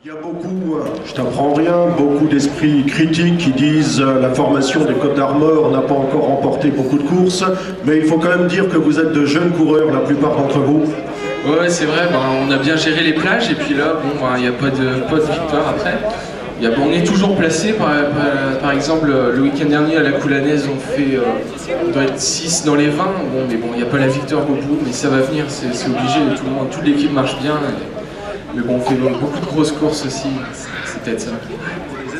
Il y a beaucoup, je t'apprends rien, beaucoup d'esprits critiques qui disent la formation des Côtes d'Armor n'a pas encore remporté beaucoup de courses, mais il faut quand même dire que vous êtes de jeunes coureurs, la plupart d'entre vous. Ouais, c'est vrai, on a bien géré les plages et puis là, il n'y a pas de victoire après. On est toujours placé, par exemple, le week-end dernier à la Coulanaise, on doit être 6 dans les 20. Mais bon, il n'y a pas la victoire au bout, mais ça va venir, c'est obligé, toute l'équipe marche bien. Mais bon, on fait beaucoup de grosses courses aussi, c'est peut-être ça.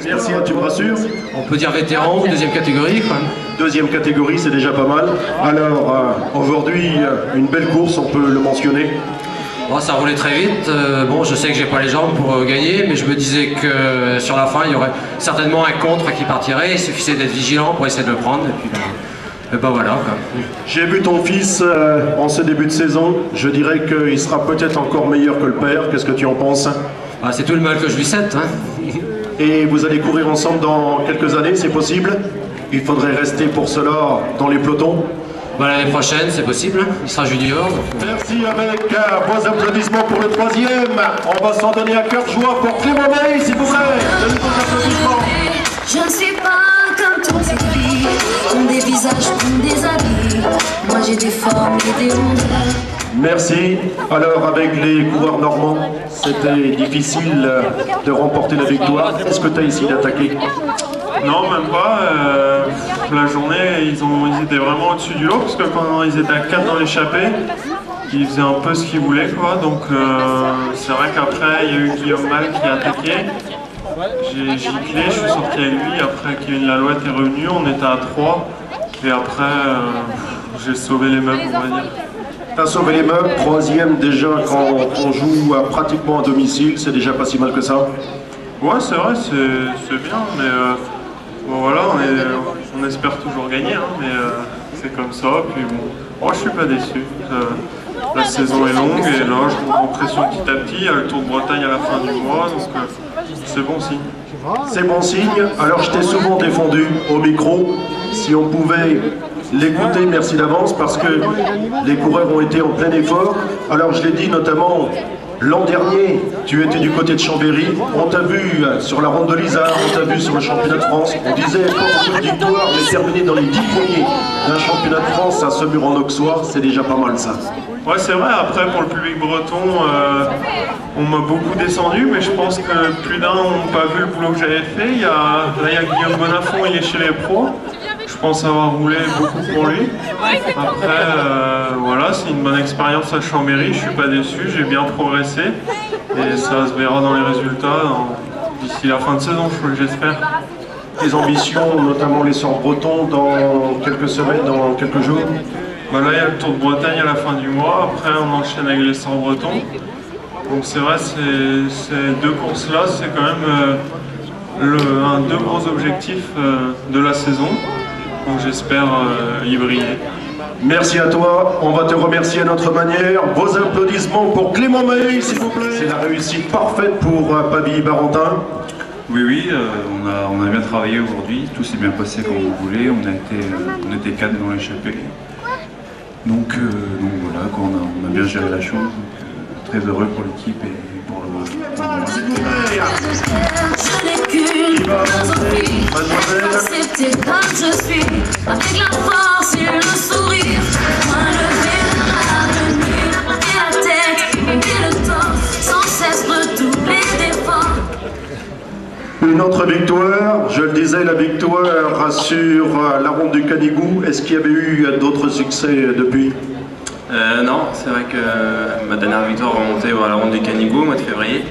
Merci, tu me rassures? On peut dire vétéran, deuxième catégorie quand même. Deuxième catégorie, c'est déjà pas mal. Alors, aujourd'hui, une belle course, on peut le mentionner. Bon, ça roulait très vite. Bon, je sais que j'ai pas les jambes pour gagner, mais je me disais que sur la fin, il y aurait certainement un contre qui partirait. Il suffisait d'être vigilant pour essayer de le prendre. Et puis, voilà. J'ai vu ton fils en ce début de saison. Je dirais qu'il sera peut-être encore meilleur que le père. Qu'est-ce que tu en penses? C'est tout le mal que je lui souhaite. Et vous allez courir ensemble dans quelques années, c'est possible? Il faudrait rester pour cela dans les pelotons. L'année prochaine, c'est possible. Il sera junior. Merci avec vos applaudissements pour le troisième. On va s'en donner à cœur joie pour Clément May, s'il vous plaît. De nouveaux applaudissements. Je ne suis pas comme toutes ces filles, ont des visages comme des habits. Moi j'ai des formes et des rondeurs. Merci. Alors avec les coureurs normands, c'était difficile de remporter la victoire. Est-ce que tu as essayé d'attaquer? Non, même pas. La journée, ils étaient vraiment au-dessus du lot, parce que quand ils étaient à 4 dans l'échappée, ils faisaient un peu ce qu'ils voulaient, quoi. Donc c'est vrai qu'après, il y a eu Guillaume Mal qui a attaqué. J'ai giclé, je suis sorti avec lui. Après, Kevin Lalouette est revenu, on était à 3. Et après, j'ai sauvé les meubles, on va dire. T'as sauvé les meubles, troisième déjà quand on joue pratiquement à domicile, c'est déjà pas si mal que ça. Ouais, c'est vrai, c'est bien, mais bon, voilà, on espère toujours gagner, hein, mais c'est comme ça. Puis bon, moi je suis pas déçu. La saison est longue et là je prends pression petit à petit. Il y a le Tour de Bretagne à la fin du mois, donc c'est bon signe. C'est bon signe. Alors je t'ai souvent défendu au micro. Si on pouvait l'écouter, merci d'avance, parce que les coureurs ont été en plein effort. Alors je l'ai dit notamment l'an dernier, tu étais du côté de Chambéry. On t'a vu sur la ronde de l'Isard, on t'a vu sur le championnat de France. On disait pour une victoire, mais terminer dans les 10 premiers d'un championnat de France à Semur en Auxois, c'est déjà pas mal ça. Ouais, c'est vrai. Après, pour le public breton, on m'a beaucoup descendu, mais je pense que plus d'un n'ont pas vu le boulot que j'avais fait. Il y a Guillaume Bonafont, il est chez les pros. Je pense avoir roulé beaucoup pour lui. Après, voilà, c'est une bonne expérience à Chambéry. Je suis pas déçu, j'ai bien progressé. Et ça se verra dans les résultats d'ici la fin de saison, j'espère. Tes ambitions, notamment les sorts bretons, dans quelques semaines, dans quelques jours? Là, il y a le Tour de Bretagne à la fin du mois. Après, on enchaîne avec les sorts bretons. Donc c'est vrai, ces deux courses-là, c'est quand même deux gros objectifs de la saison. Donc j'espère y briller. Merci à toi, on va te remercier à notre manière. Vos applaudissements pour Clément May, s'il vous plaît. C'est la réussite parfaite pour Pabi Barentin. Oui, on a bien travaillé aujourd'hui, tout s'est bien passé comme vous voulez, on était 4 dans l'échappée. Donc voilà, on a bien géré la chose, donc, très heureux pour l'équipe et pour le moi. Je n'ai qu'une philosophie, accepter comme je suis, avec la force et le sourire. Moi lever la nuit et la tête, et le temps, sans cesse redoubler d'efforts. Une autre victoire, je le disais, la victoire sur la ronde du Canigou. Est-ce qu'il y avait eu d'autres succès depuis? Non, c'est vrai que ma dernière victoire remontait à la ronde du Canigou au mois de février.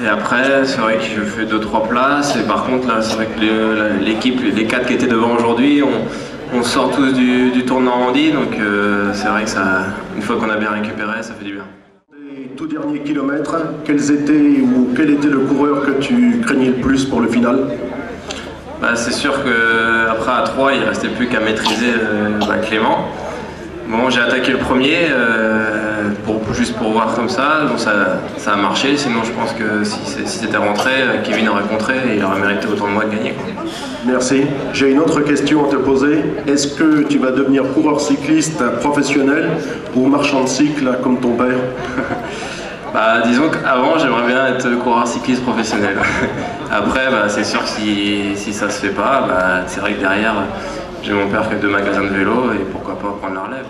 Et après, c'est vrai que je fais 2-3 places. Et par contre, là, c'est vrai que l'équipe, les 4 qui étaient devant aujourd'hui, on sort tous du Tour de Normandie. Donc c'est vrai que ça, une fois qu'on a bien récupéré, ça fait du bien. Tout dernier kilomètre, quel était le coureur que tu craignais le plus pour le final? C'est sûr qu'après à 3, il ne restait plus qu'à maîtriser Clément. Bon, j'ai attaqué le premier, juste pour voir comme ça, donc ça a marché, sinon je pense que si c'était rentré, Kevin aurait contré et il aurait mérité autant de moi de gagner. Merci. J'ai une autre question à te poser. Est-ce que tu vas devenir coureur cycliste professionnel ou marchand de cycle comme ton père? Bah, disons qu'avant, j'aimerais bien être coureur cycliste professionnel. Après, bah, c'est sûr que si ça se fait pas, bah, c'est vrai que derrière, j'ai mon père qui a 2 magasins de vélo et pourquoi pas prendre la relève.